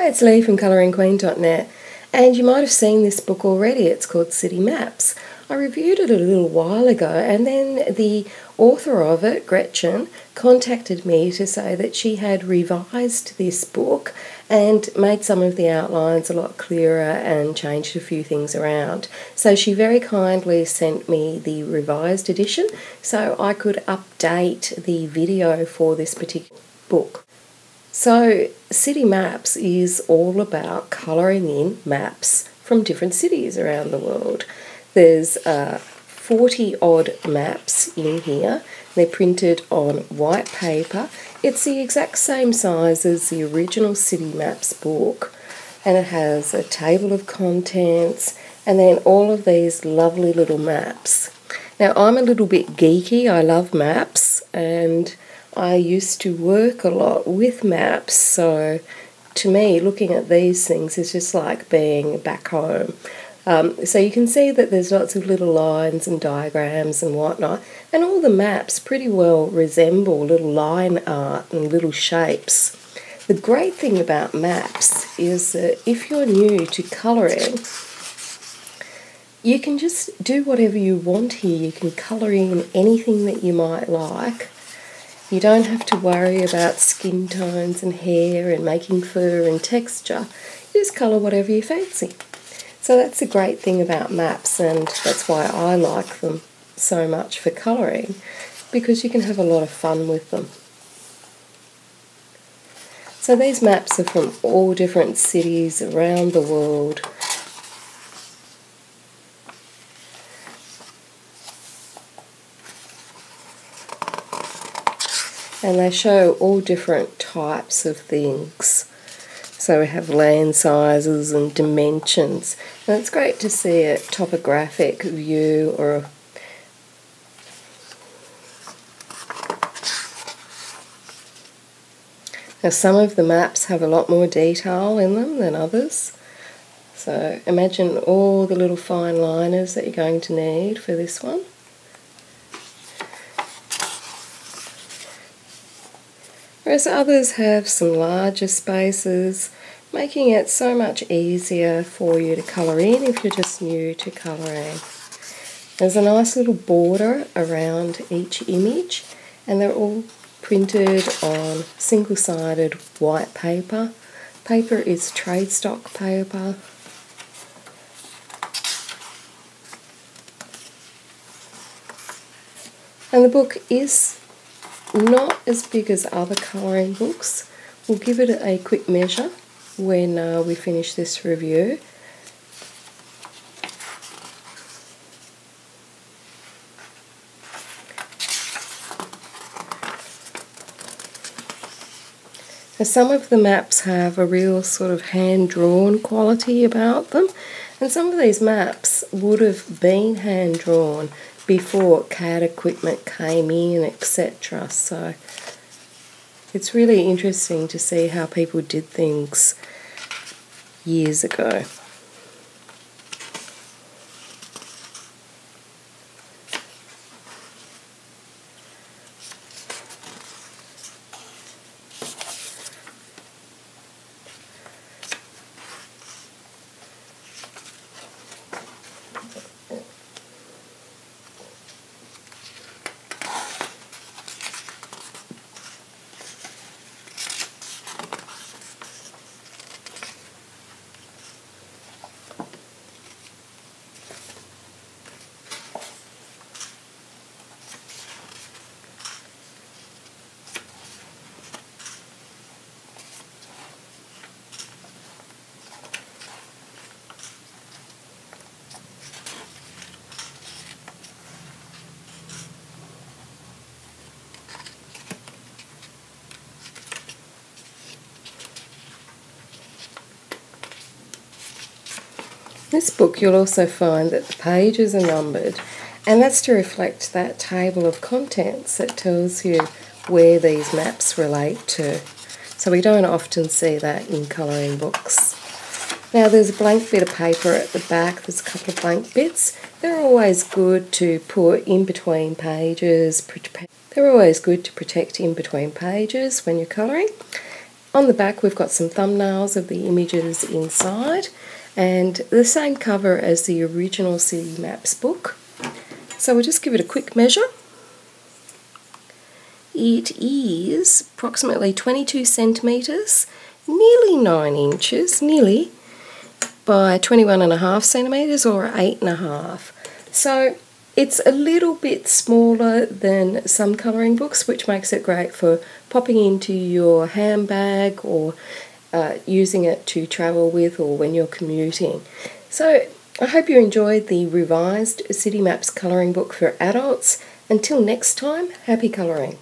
Hi, it's Lee from ColouringQueen.net, and you might have seen this book already. It's called City Maps. I reviewed it a little while ago, and then the author of it, Gretchen, contacted me to say that she had revised this book and made some of the outlines a lot clearer and changed a few things around. So she very kindly sent me the revised edition so I could update the video for this particular book. So City Maps is all about colouring in maps from different cities around the world. There's 40 odd maps in here. They're printed on white paper. It's the exact same size as the original City Maps book, and it has a table of contents and then all of these lovely little maps. Now, I'm a little bit geeky. I love maps, and I used to work a lot with maps, so to me looking at these things is just like being back home. So you can see that there's lots of little lines and diagrams and whatnot, and all the maps pretty well resemble little line art and little shapes. The great thing about maps is that if you're new to colouring, you can just do whatever you want here. You can colour in anything that you might like. You don't have to worry about skin tones and hair and making fur and texture. You just colour whatever you fancy. So that's the great thing about maps, and that's why I like them so much for colouring, because you can have a lot of fun with them. So these maps are from all different cities around the world. And they show all different types of things. So we have land sizes and dimensions. And it's great to see a topographic view or a Now, some of the maps have a lot more detail in them than others. So imagine all the little fine liners that you're going to need for this one. Whereas others have some larger spaces, making it so much easier for you to colour in if you're just new to colouring. There's a nice little border around each image, and they're all printed on single-sided white paper. Paper is trade stock paper. And the book is not as big as other colouring books. We'll give it a quick measure when we finish this review. Now, some of the maps have a real sort of hand-drawn quality about them, and some of these maps would have been hand-drawn before CAD equipment came in, etc. So it's really interesting to see how people did things years ago. In this book you'll also find that the pages are numbered, and that's to reflect that table of contents that tells you where these maps relate to. So we don't often see that in colouring books. Now, there's a blank bit of paper at the back. There's a couple of blank bits. They're always good to put in between pages. They're always good to protect in between pages when you're colouring. On the back we've got some thumbnails of the images inside, and the same cover as the original City Maps book. So we'll just give it a quick measure. It is approximately 22 centimetres, nearly 9 inches, nearly, by 21.5 centimetres or 8.5. So it's a little bit smaller than some colouring books, which makes it great for popping into your handbag or using it to travel with or when you're commuting. So I hope you enjoyed the revised City Maps colouring book for adults. Until next time, happy colouring.